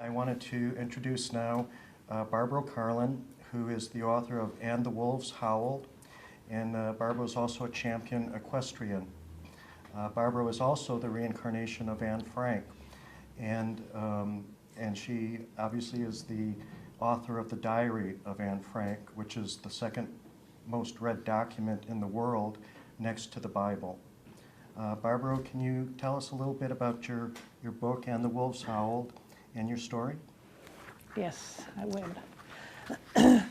I wanted to introduce now Barbo Karlen, who is the author of And the Wolves Howled, and Barbro is also a champion equestrian. Barbro is also the reincarnation of Anne Frank, and she obviously is the author of the Diary of Anne Frank, which is the second most read document in the world next to the Bible. Barbro, can you tell us a little bit about your book, And the Wolves Howled, and your story? Yes, I will.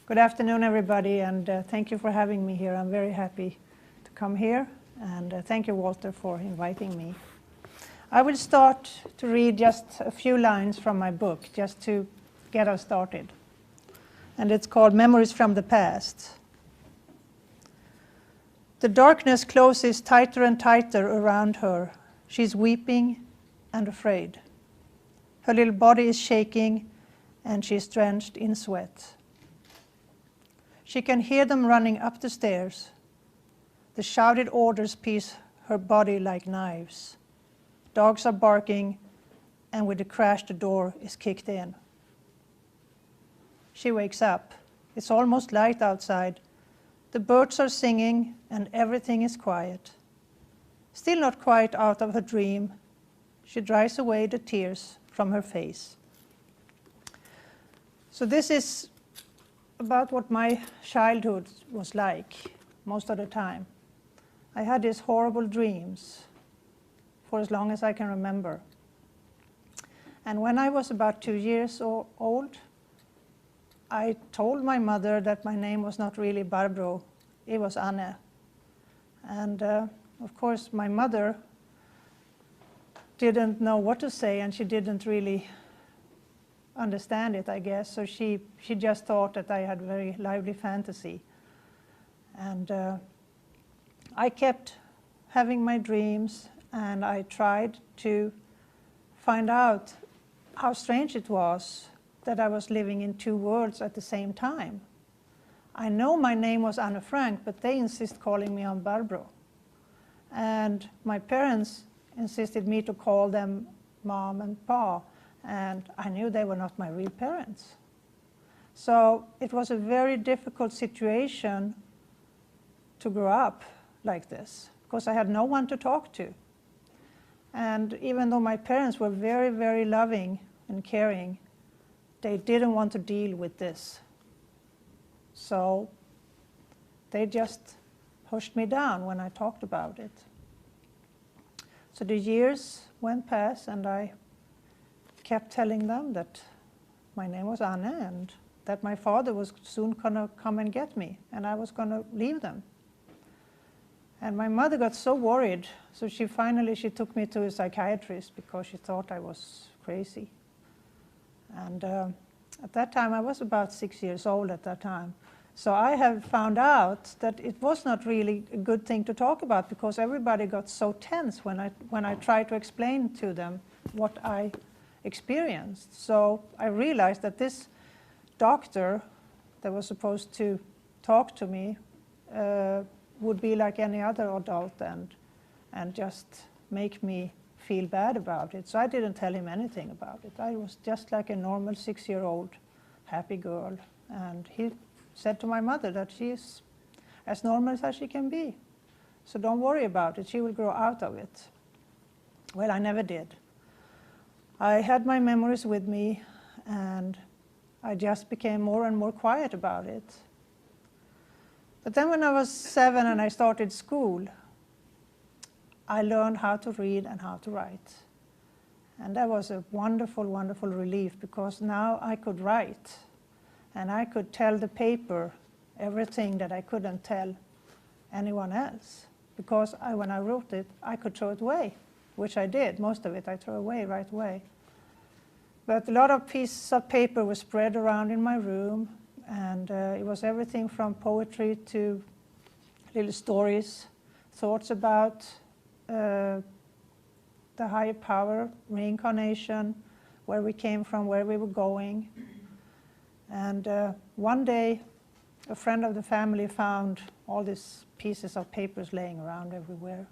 Good afternoon, everybody, and thank you for having me here. I'm very happy to come here, and thank you, Walter, for inviting me. I will start to read just a few lines from my book, just to get us started. And it's called Memories from the Past. The darkness closes tighter and tighter around her. She's weeping and afraid. Her little body is shaking, and she's drenched in sweat. She can hear them running up the stairs. The shouted orders pierce her body like knives. Dogs are barking, and with a crash the door is kicked in. She wakes up. It's almost light outside. The birds are singing, and everything is quiet. Still not quite out of her dream, she dries away the tears from her face. So this is about what my childhood was like most of the time. I had these horrible dreams for as long as I can remember. And when I was about 2 years old, I told my mother that my name was not really Barbro, it was Anne. And of course my mother didn't know what to say, and she didn't really understand it, I guess. So she just thought that I had very lively fantasy. And I kept having my dreams, and I tried to find out how strange it was that I was living in two worlds at the same time. I know my name was Anne Frank, but they insist calling me on Barbro. And my parents insisted me to call them Mom and Pa, and I knew they were not my real parents. So it was a very difficult situation to grow up like this, because I had no one to talk to. And even though my parents were very, very loving and caring, they didn't want to deal with this. So they just pushed me down when I talked about it. So the years went past, and I kept telling them that my name was Anne, and that my father was soon going to come and get me, and I was going to leave them. And my mother got so worried, so she took me to a psychiatrist because she thought I was crazy. And at that time, I was about 6 years old at that time. So I have found out that it was not really a good thing to talk about, because everybody got so tense when I tried to explain to them what I experienced. So I realized that this doctor that was supposed to talk to me would be like any other adult and just make me feel bad about it. So I didn't tell him anything about it. I was just like a normal 6-year-old happy girl. And he said to my mother that she is as normal as she can be. So don't worry about it, she will grow out of it. Well, I never did. I had my memories with me, and I just became more and more quiet about it. But then when I was 7 and I started school, I learned how to read and how to write. And that was a wonderful, wonderful relief, because now I could write. And I could tell the paper everything that I couldn't tell anyone else. Because when I wrote it, I could throw it away, which I did. Most of it I threw away right away. But a lot of pieces of paper were spread around in my room. And it was everything from poetry to little stories, thoughts about the higher power, reincarnation, where we came from, where we were going. And one day, a friend of the family found all these pieces of papers laying around everywhere.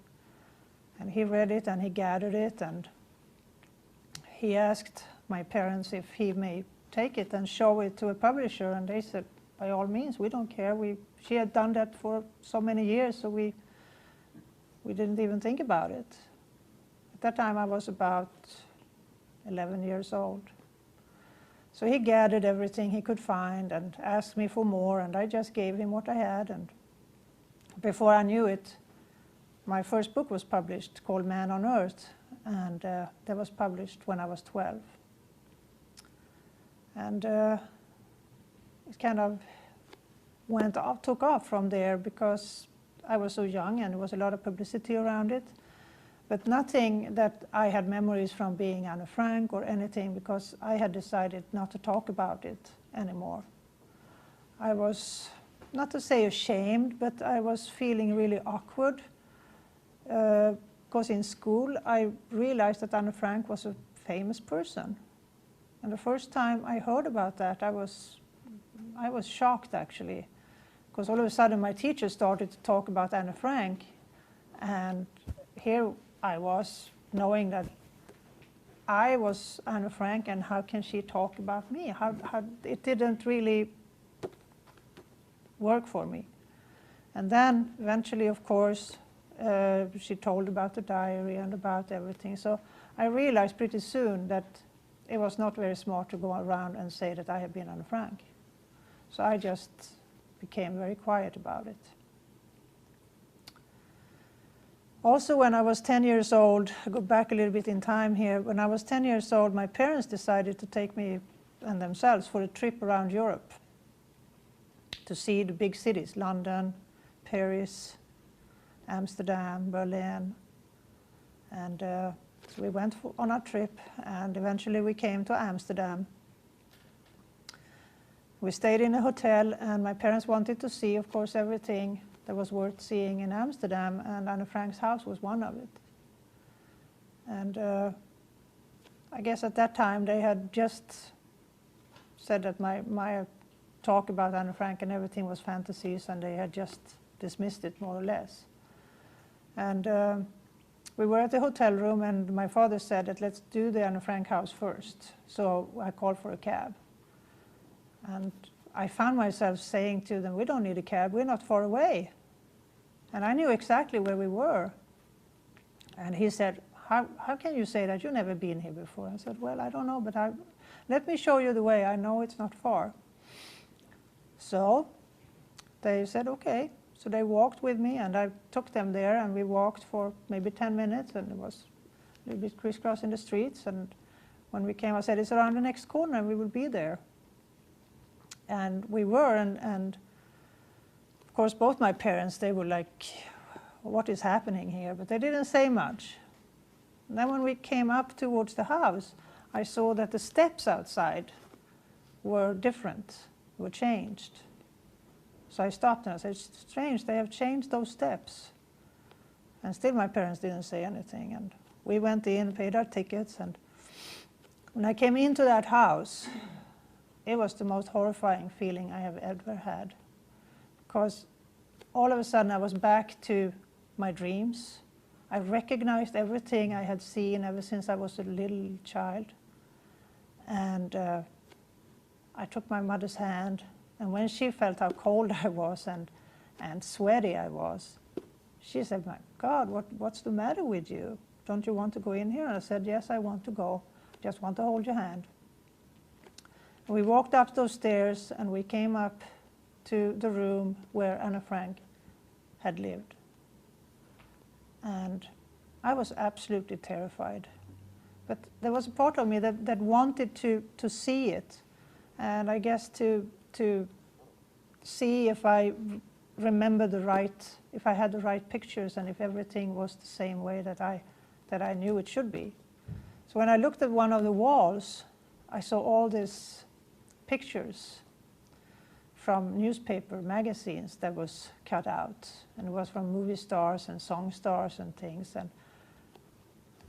And he read it, and he gathered it, and he asked my parents if he may take it and show it to a publisher, and they said, by all means, we don't care. She had done that for so many years, so we didn't even think about it. At that time, I was about 11 years old. So he gathered everything he could find and asked me for more, and I just gave him what I had. And before I knew it, my first book was published called Man on Earth, and that was published when I was 12. And it kind of took off from there because I was so young and there was a lot of publicity around it. But nothing that I had memories from being Anne Frank or anything, because I had decided not to talk about it anymore. I was, not to say ashamed, but I was feeling really awkward. Because in school I realized that Anne Frank was a famous person. And the first time I heard about that, I was shocked actually. Because all of a sudden my teacher started to talk about Anne Frank, and here I was knowing that I was Anne Frank, and how can she talk about me? How it didn't really work for me. And then eventually, of course, she told about the diary and about everything. So I realized pretty soon that it was not very smart to go around and say that I had been Anne Frank. So I just became very quiet about it. Also, when I was 10 years old, I go back a little bit in time here, when I was 10 years old, my parents decided to take me and themselves for a trip around Europe to see the big cities, London, Paris, Amsterdam, Berlin. And so we went on our trip, and eventually we came to Amsterdam. We stayed in a hotel, and my parents wanted to see, of course, everything that was worth seeing in Amsterdam, and Anne Frank's house was one of it. And I guess at that time they had just said that my talk about Anne Frank and everything was fantasies, and they had just dismissed it more or less. And we were at the hotel room, and my father said that let's do the Anne Frank house first. So I called for a cab. And I found myself saying to them, we don't need a cab, we're not far away. And I knew exactly where we were. And he said, how can you say that? You've never been here before. I said, well, I don't know, but let me show you the way. I know it's not far. So they said, okay. So they walked with me, and I took them there, and we walked for maybe 10 minutes, and it was a little bit crisscrossing the streets. And when we came, I said, it's around the next corner, and we will be there. And we were, and of course both my parents, they were like, what is happening here? But they didn't say much. And then when we came up towards the house, I saw that the steps outside were different, were changed. So I stopped and I said, it's strange, they have changed those steps. And still my parents didn't say anything. And we went in, paid our tickets, and when I came into that house, it was the most horrifying feeling I have ever had. Because all of a sudden I was back to my dreams. I recognized everything I had seen ever since I was a little child. And I took my mother's hand, and when she felt how cold I was and sweaty I was, she said, my God, what's the matter with you? Don't you want to go in here? And I said, yes, I want to go. Just want to hold your hand. And we walked up those stairs, and we came up to the room where Anne Frank had lived. And I was absolutely terrified. But there was a part of me that wanted to see it. And I guess to see if I remember if I had the right pictures, and if everything was the same way that I knew it should be. So when I looked at one of the walls, I saw all these pictures from newspaper magazines that was cut out, and it was from movie stars and song stars and things. And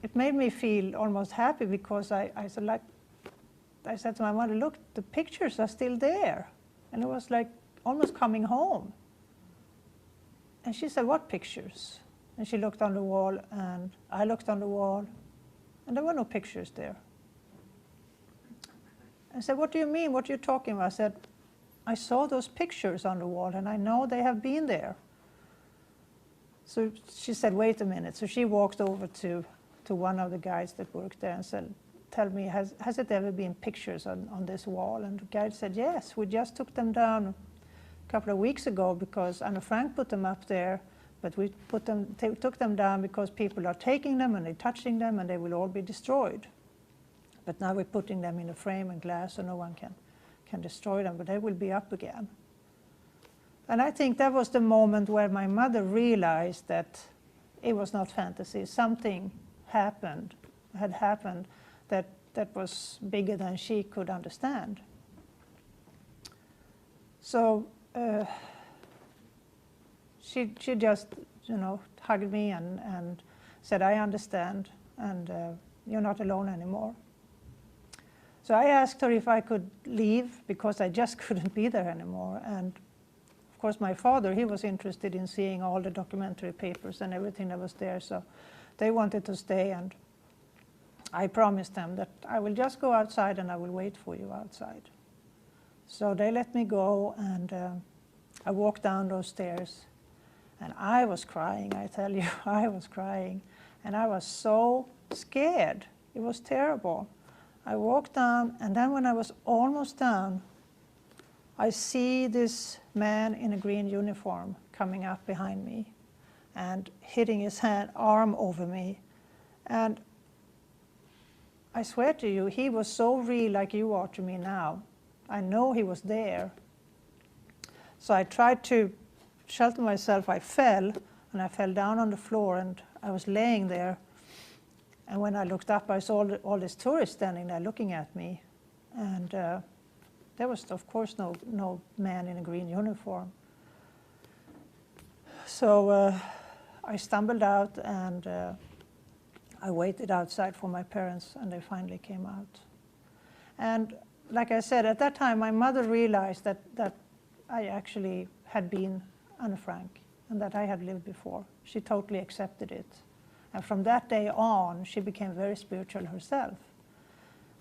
it made me feel almost happy, because I said to my mother, look, the pictures are still there. And it was like almost coming home. And she said, what pictures? And she looked on the wall, and I looked on the wall, and there were no pictures there. I said, what do you mean? What are you talking about? I said, I saw those pictures on the wall and I know they have been there. So she said, wait a minute. So she walked over to one of the guides that worked there and said, tell me, has it ever been pictures on this wall? And the guide said, yes, we just took them down a couple of weeks ago because Anne Frank put them up there, but we took them down because people are taking them and they're touching them and they will all be destroyed. But now we're putting them in a frame and glass so no one can destroy them, but they will be up again. And I think that was the moment where my mother realized that it was not fantasy. Something had happened that was bigger than she could understand. So she just, hugged me and said, I understand, and you're not alone anymore. So I asked her if I could leave because I just couldn't be there anymore. And of course, my father, he was interested in seeing all the documentary papers and everything that was there. So they wanted to stay, and I promised them that I will just go outside and I will wait for you outside. So they let me go, and I walked down those stairs. And I was crying, I tell you, I was crying. And I was so scared. It was terrible. I walked down, and then when I was almost down, I see this man in a green uniform coming up behind me and hitting his arm over me. And I swear to you, he was so real like you are to me now. I know he was there. So I tried to shelter myself. I fell, and I fell down on the floor, and I was laying there. And when I looked up, I saw all these tourists standing there looking at me. And there was, of course, no man in a green uniform. So I stumbled out, and I waited outside for my parents, and they finally came out. And like I said, at that time, my mother realized that I actually had been Anne Frank and that I had lived before. She totally accepted it. And from that day on, she became very spiritual herself.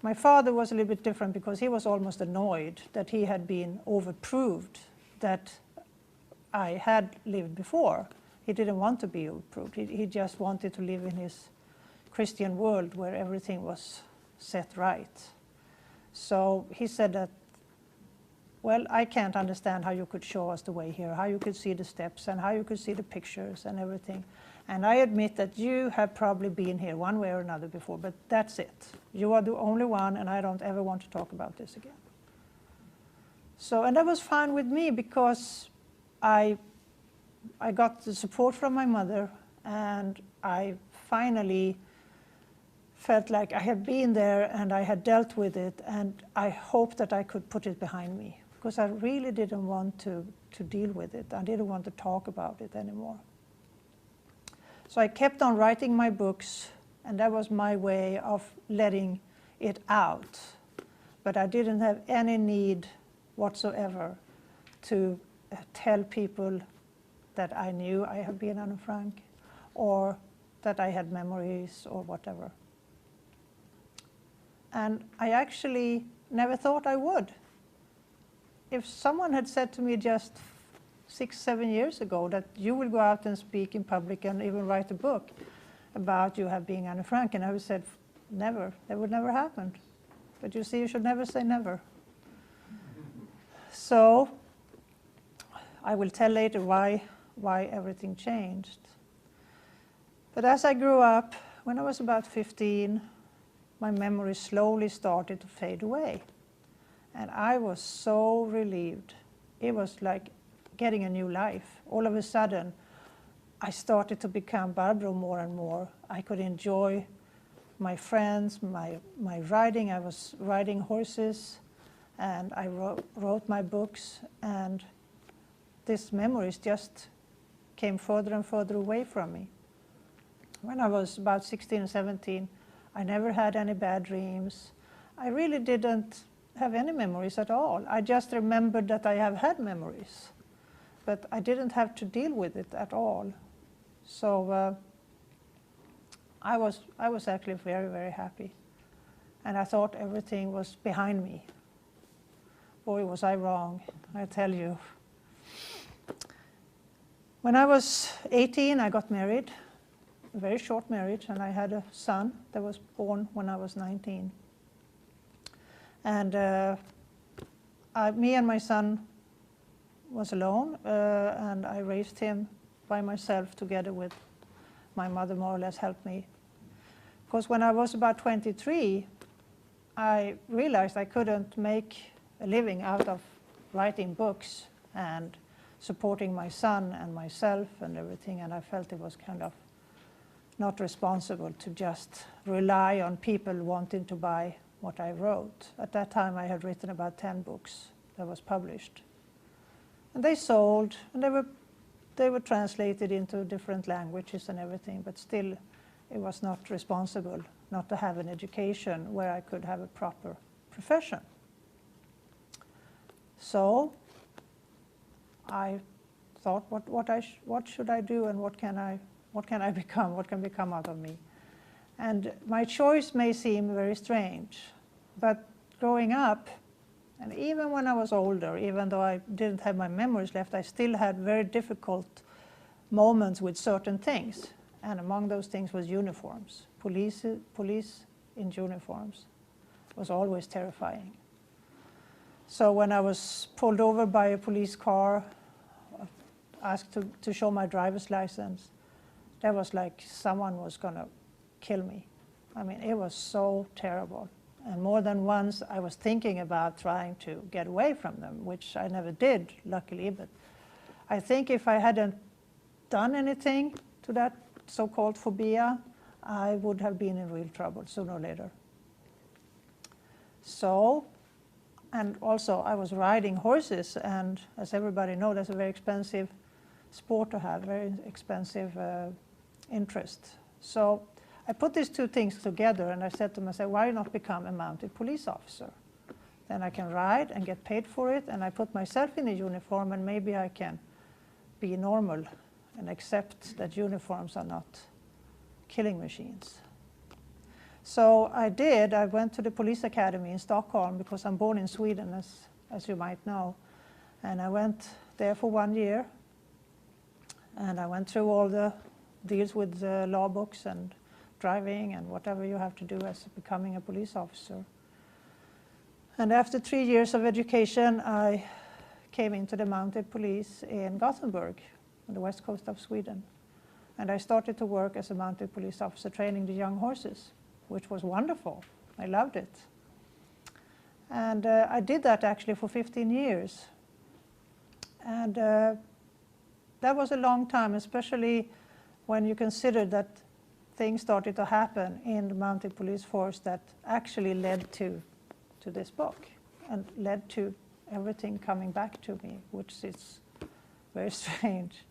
My father was a little bit different because he was almost annoyed that he had been overproved that I had lived before. He didn't want to be overproved. He just wanted to live in his Christian world where everything was set right. So he said that, well, I can't understand how you could show us the way here, how you could see the steps and how you could see the pictures and everything. And I admit that you have probably been here one way or another before, but that's it. You are the only one, and I don't ever want to talk about this again. So, and that was fine with me because I got the support from my mother, and I finally felt like I had been there and I had dealt with it, and I hoped that I could put it behind me because I really didn't want to deal with it. I didn't want to talk about it anymore. So I kept on writing my books, and that was my way of letting it out. But I didn't have any need whatsoever to tell people that I knew I had been Anne Frank or that I had memories or whatever. And I actually never thought I would. If someone had said to me just 6-7 years ago that you will go out and speak in public and even write a book about you have being Anne Frank, and I would have said, never, that would never happen. But you see, you should never say never. So I will tell later why everything changed. But as I grew up, when I was about 15, my memory slowly started to fade away. And I was so relieved. It was like getting a new life. All of a sudden, I started to become Barbro more and more. I could enjoy my friends, my riding. I was riding horses, and I wrote my books, and these memories just came further and further away from me. When I was about 16 or 17, I never had any bad dreams. I really didn't have any memories at all. I just remembered that I have had memories, but I didn't have to deal with it at all. So I was actually very, very happy. And I thought everything was behind me. boy, was I wrong, I tell you. When I was 18, I got married, a very short marriage, and I had a son that was born when I was 19. And me and my son was alone, and I raised him by myself together with my mother, more or less helped me. Because when I was about 23, I realized I couldn't make a living out of writing books and supporting my son and myself and everything, and I felt it was kind of not responsible to just rely on people wanting to buy what I wrote. At that time I had written about 10 books that was published. And they sold, and they were translated into different languages and everything, but still it was not responsible not to have an education where I could have a proper profession. So I thought, what should I do, and what can I become? What can become out of me? And my choice may seem very strange, but growing up, and even when I was older, even though I didn't have my memories left, I still had very difficult moments with certain things. And among those things was uniforms. Police in uniforms was always terrifying. So when I was pulled over by a police car, asked to show my driver's license, that was like someone was going to kill me. I mean, it was so terrible. And more than once I was thinking about trying to get away from them, which I never did, luckily. But I think if I hadn't done anything to that so-called phobia, I would have been in real trouble sooner or later. So, and also I was riding horses, and as everybody knows, that's a very expensive sport to have, very expensive interest. So I put these two things together, and I said to myself, why not become a mounted police officer? Then I can ride and get paid for it, and I put myself in a uniform, and maybe I can be normal and accept that uniforms are not killing machines. So I did. I went to the police academy in Stockholm, because I'm born in Sweden, as you might know. And I went there for 1 year, and I went through all the deals with the law books and driving and whatever you have to do as becoming a police officer. And after 3 years of education, I came into the mounted police in Gothenburg, on the west coast of Sweden. And I started to work as a mounted police officer training the young horses, which was wonderful. I loved it. And I did that actually for 15 years. And that was a long time, especially when you consider that things started to happen in the mounted police force that actually led to this book and led to everything coming back to me, which is very strange.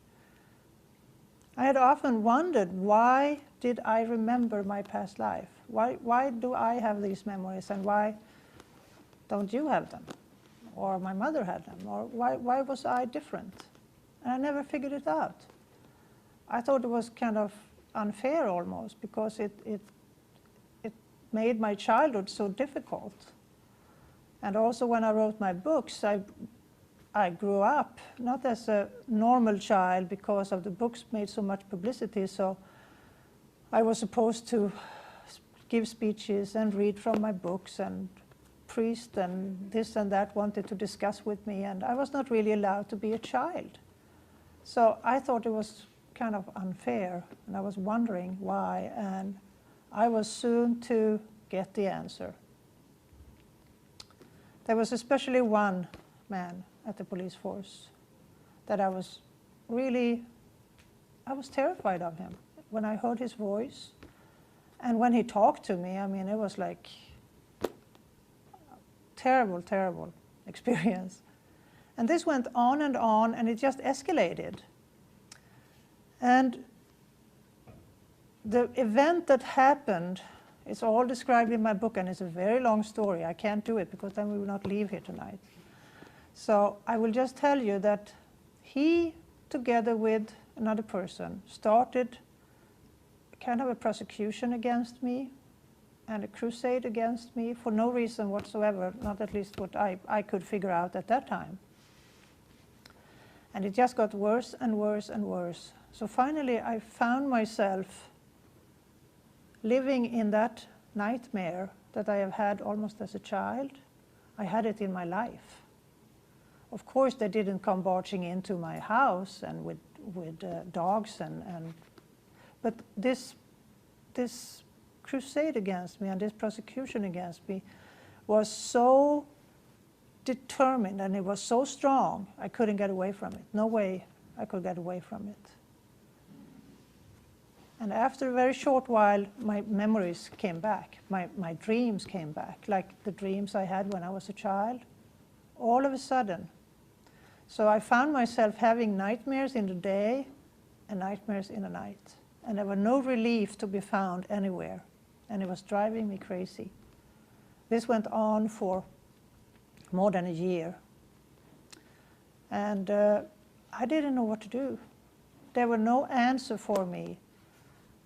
I had often wondered, why did I remember my past life? Why do I have these memories, and why don't you have them? Or my mother had them? Or why was I different? And I never figured it out. I thought it was kind of unfair almost, because it made my childhood so difficult. And also when I wrote my books, I grew up not as a normal child because of the books made so much publicity. So I was supposed to give speeches and read from my books, and priests and this and that wanted to discuss with me, and I was not really allowed to be a child. So I thought it was kind of unfair, and I was wondering why, and I was soon to get the answer. There was especially one man at the police force that I was terrified of him. When I heard his voice and when he talked to me, I mean, it was like terrible, terrible experience. And this went on, and it just escalated. And the event that happened, it's all described in my book, and it's a very long story. I can't do it because then we will not leave here tonight. So I will just tell you that he, together with another person, started kind of a prosecution against me and a crusade against me for no reason whatsoever, not at least what I could figure out at that time. And it just got worse and worse and worse. So finally I found myself living in that nightmare that I have had almost as a child. I had it in my life. Of course they didn't come barging into my house and with dogs but this crusade against me and this prosecution against me was so determined and it was so strong, I couldn't get away from it. No way I could get away from it. And after a very short while, my memories came back. My dreams came back, like the dreams I had when I was a child, all of a sudden. So I found myself having nightmares in the day and nightmares in the night. And there was no relief to be found anywhere. And it was driving me crazy. This went on for more than a year. And I didn't know what to do. There were no answer for me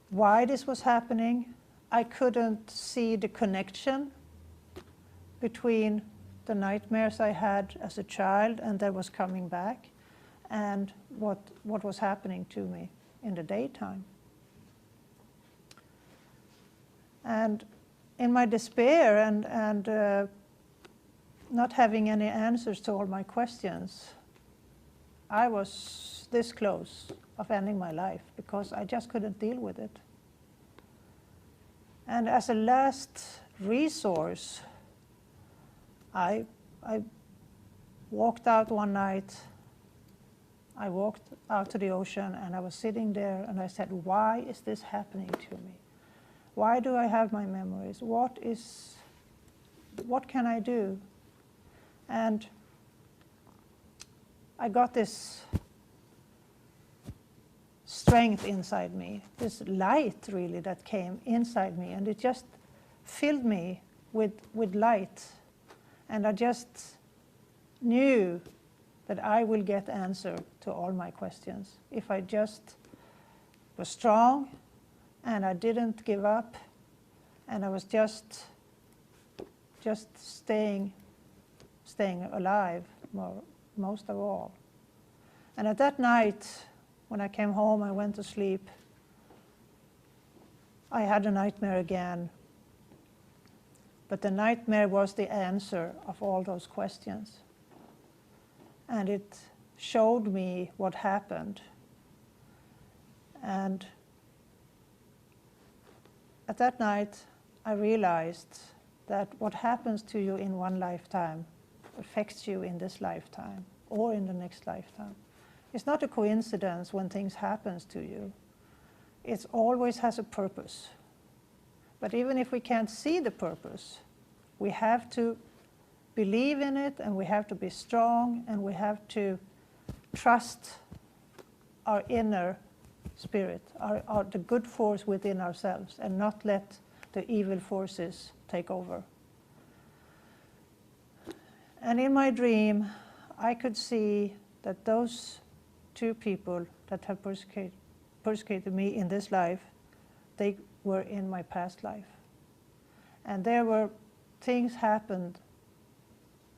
why this was happening. I couldn't see the connection between the nightmares I had as a child and that was coming back and what was happening to me in the daytime. And in my despair and not having any answers to all my questions, I was this close of ending my life because I just couldn't deal with it. And as a last resource, I walked out one night. I walked out to the ocean and I was sitting there and I said, why is this happening to me? Why do I have my memories? What can I do? And I got this strength inside me, this light really that came inside me, and it just filled me with light. And I just knew that I will get answer to all my questions if I just was strong and I didn't give up and I was just staying alive most of all. And at that night, when I came home, I went to sleep. I had a nightmare again. But the nightmare was the answer of all those questions. And it showed me what happened. And at that night, I realized that what happens to you in one lifetime affects you in this lifetime or in the next lifetime. It's not a coincidence when things happen to you. It always has a purpose. But even if we can't see the purpose, we have to believe in it and we have to be strong and we have to trust our inner spirit, the good force within ourselves, and not let the evil forces take over. And in my dream, I could see that those two people that have persecuted me in this life, they were in my past life. And there were things happened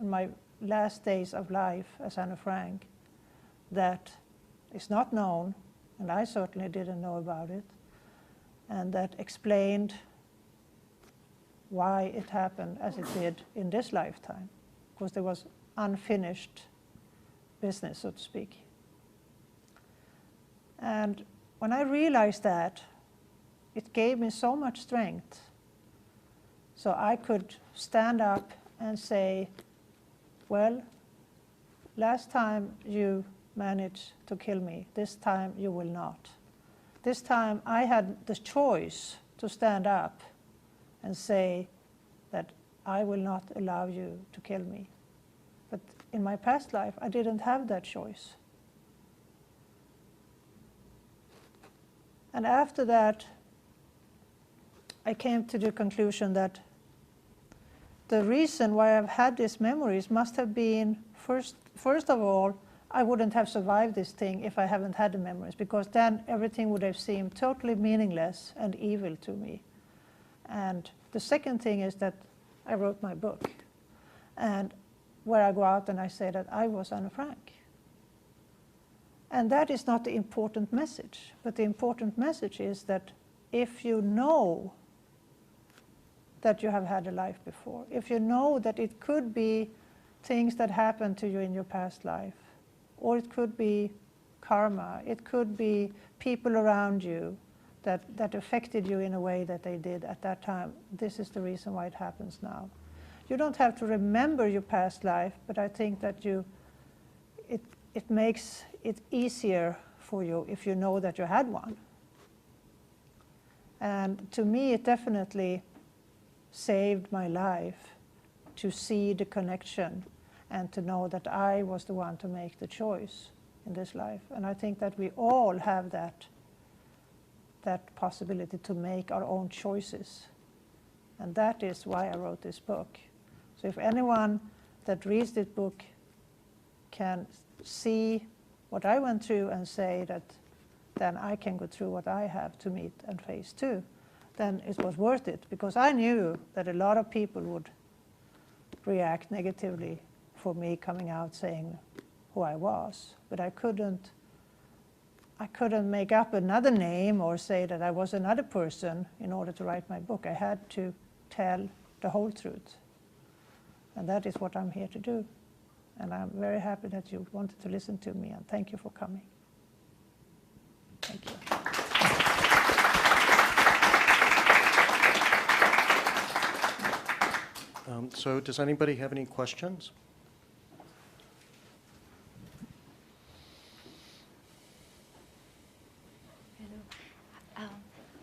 in my last days of life as Anne Frank that is not known, and I certainly didn't know about it, and that explained why it happened as it did in this lifetime, because there was unfinished business, so to speak. And when I realized that, it gave me so much strength. So I could stand up and say, well, last time you managed to kill me, this time you will not. This time I had the choice to stand up and say that I will not allow you to kill me. But in my past life, I didn't have that choice. And after that, I came to the conclusion that the reason why I've had these memories must have been, first of all, I wouldn't have survived this thing if I haven't had the memories, because then everything would have seemed totally meaningless and evil to me. And the second thing is that I wrote my book, and where I go out and I say that I was Anne Frank. And that is not the important message, but the important message is that if you know that you have had a life before, if you know that it could be things that happened to you in your past life, or it could be karma, it could be people around you that affected you in a way that they did at that time. This is the reason why it happens now. You don't have to remember your past life, but I think that it makes it easier for you if you know that you had one. And to me, it definitely saved my life to see the connection and to know that I was the one to make the choice in this life. And I think that we all have that possibility to make our own choices. And that is why I wrote this book. So if anyone that reads this book can see what I went through and say that then I can go through what I have to meet and face too, then it was worth it, because I knew that a lot of people would react negatively for me coming out saying who I was. But I couldn't make up another name or say that I was another person in order to write my book. I had to tell the whole truth. And that is what I'm here to do. And I'm very happy that you wanted to listen to me, and thank you for coming. Thank you. So does anybody have any questions? Hello.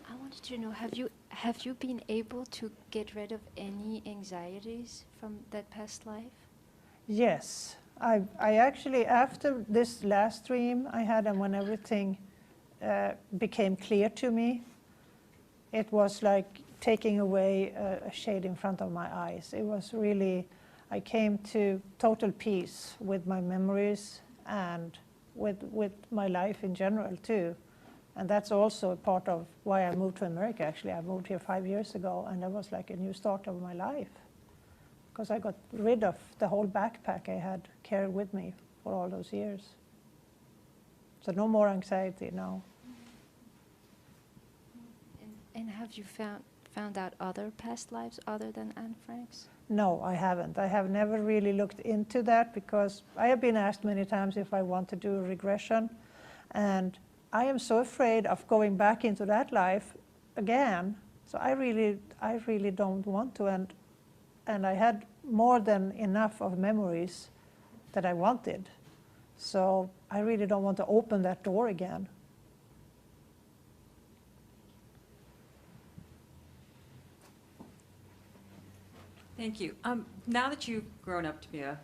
I wanted to know, have you been able to get rid of any anxieties from that past life? Yes. I actually, after this last dream I had, and when everything became clear to me, it was like taking away a shade in front of my eyes. It was really, I came to total peace with my memories and with my life in general too. And that's also a part of why I moved to America, actually. I moved here 5 years ago, and that was like a new start of my life, because I got rid of the whole backpack I had carried with me for all those years. So no more anxiety, no. And have you found out other past lives other than Anne Frank's? No, I haven't. I have never really looked into that, because I have been asked many times if I want to do a regression, and I am so afraid of going back into that life again. So I really don't want to, and I had more than enough of memories that I wanted. So I really don't want to open that door again. Thank you. Now that you've grown up to be a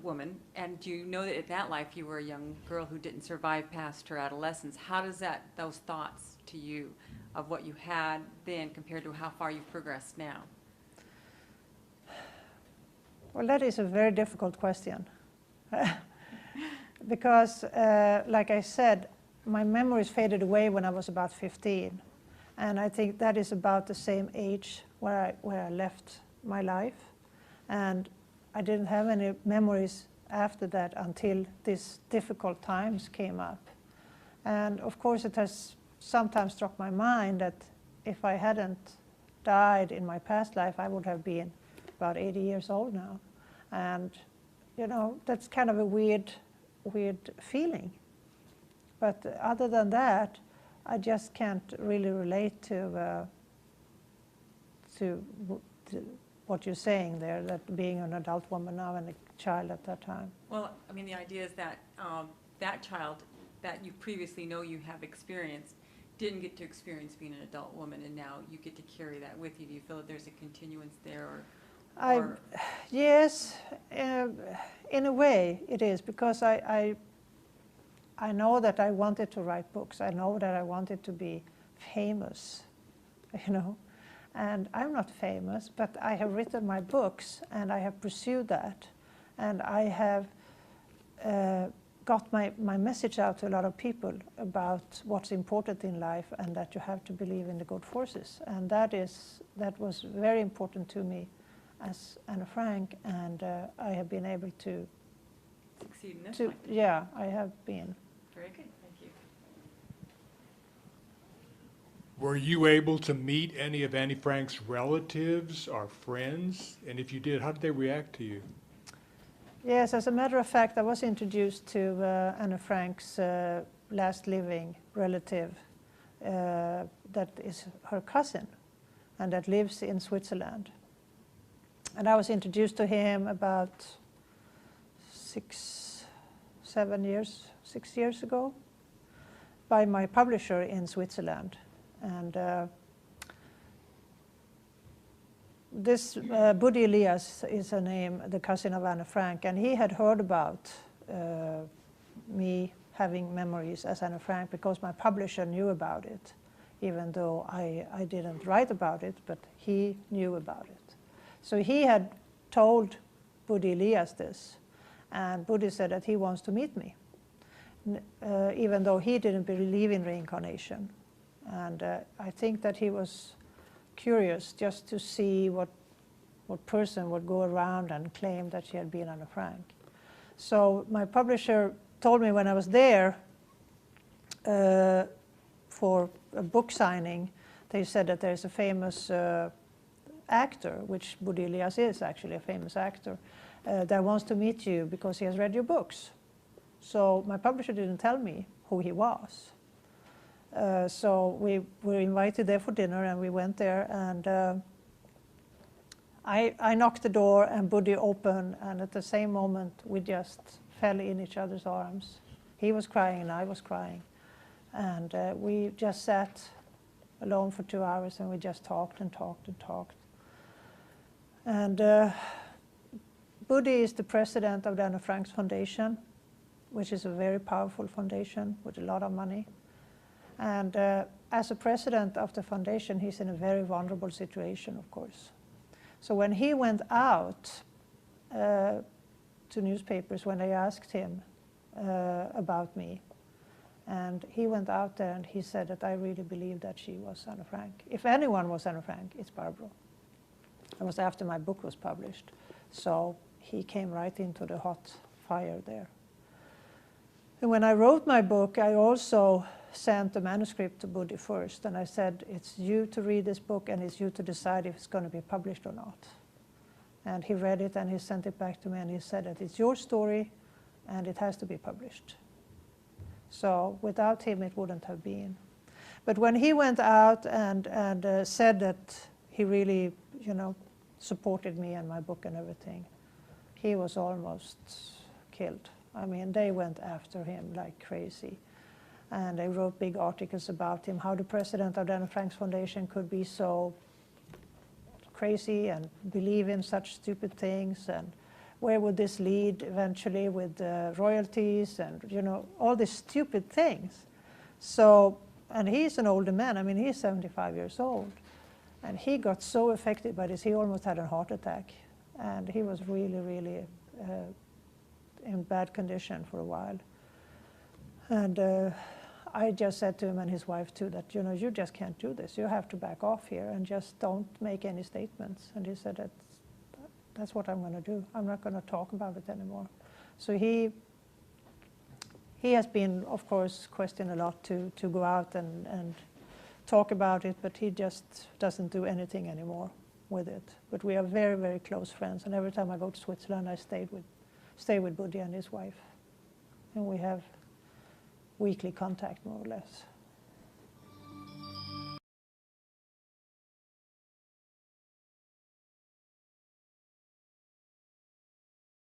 woman, and you know that in that life you were a young girl who didn't survive past her adolescence, how does those thoughts to you of what you had then compared to how far you've progressed now? Well, that is a very difficult question. Because, like I said, my memories faded away when I was about 15. And I think that is about the same age where I left my life. And I didn't have any memories after that until these difficult times came up. And of course it has sometimes struck my mind that if I hadn't died in my past life, I would have been about 80 years old now. And, you know, that's kind of a weird feeling. But other than that, I just can't really relate to what you're saying there, that being an adult woman now and a child at that time. Well, I mean, the idea is that that child that you previously know you have experienced didn't get to experience being an adult woman, and now you get to carry that with you. Do you feel that there's a continuance there? Yes, in a way it is, because I know that I wanted to write books. I know that I wanted to be famous, you know. And I'm not famous, but I have written my books, and I have pursued that. And I have got my message out to a lot of people about what's important in life and that you have to believe in the good forces. And that was very important to me as Anne Frank, and I have been able to Succeed in this one. yeah, I have been. Very good, thank you. Were you able to meet any of Anne Frank's relatives or friends? And if you did, how did they react to you? Yes, as a matter of fact, I was introduced to Anne Frank's last living relative that is her cousin and that lives in Switzerland. And I was introduced to him about 6 years ago by my publisher in Switzerland. And this Buddy Elias is a name, the cousin of Anne Frank, and he had heard about me having memories as Anne Frank because my publisher knew about it, even though I didn't write about it, but he knew about it. So he had told Buddy Elias this, and Buddy said that he wants to meet me, even though he didn't believe in reincarnation. And I think that he was curious just to see what person would go around and claim that she had been Anne Frank. So my publisher told me when I was there for a book signing, they said that there's a famous actor, which Buddy Elias is actually a famous actor, that wants to meet you because he has read your books. So my publisher didn't tell me who he was. So we were invited there for dinner, and we went there, and I knocked the door, and Buddy opened, and at the same moment we just fell in each other's arms. He was crying and I was crying, and we just sat alone for 2 hours, and we just talked and talked and talked. And Buddy is the president of the Anne Frank's Foundation, which is a very powerful foundation with a lot of money. And as a president of the foundation, he's in a very vulnerable situation, of course. So when he went out to newspapers, when they asked him about me, and he went out there and he said that I really believe that she was Anne Frank. If anyone was Anne Frank, it's Barbro. It was after my book was published. So he came right into the hot fire there. And when I wrote my book, I also sent the manuscript to Buddy first, and I said, it's you to read this book, and it's you to decide if it's going to be published or not. And he read it, and he sent it back to me, and he said that it's your story, and it has to be published. So without him, it wouldn't have been. But when he went out and said that he really, supported me and my book and everything, he was almost killed. I mean, they went after him like crazy. And they wrote big articles about him, how the president of the Anne Frank's Foundation could be so crazy and believe in such stupid things, and where would this lead eventually with royalties and, all these stupid things. So, and he's an older man. I mean, he's 75 years old. And he got so affected by this, he almost had a heart attack. And he was really, really in bad condition for a while. And I just said to him and his wife too that, you just can't do this. You have to back off here and just don't make any statements. And he said, that's what I'm going to do. I'm not going to talk about it anymore. So he has been, of course, questioned a lot to go out and talk about it, but he just doesn't do anything anymore with it. But we are very, very close friends. And every time I go to Switzerland, I stay with Buddy and his wife. And we have weekly contact, more or less.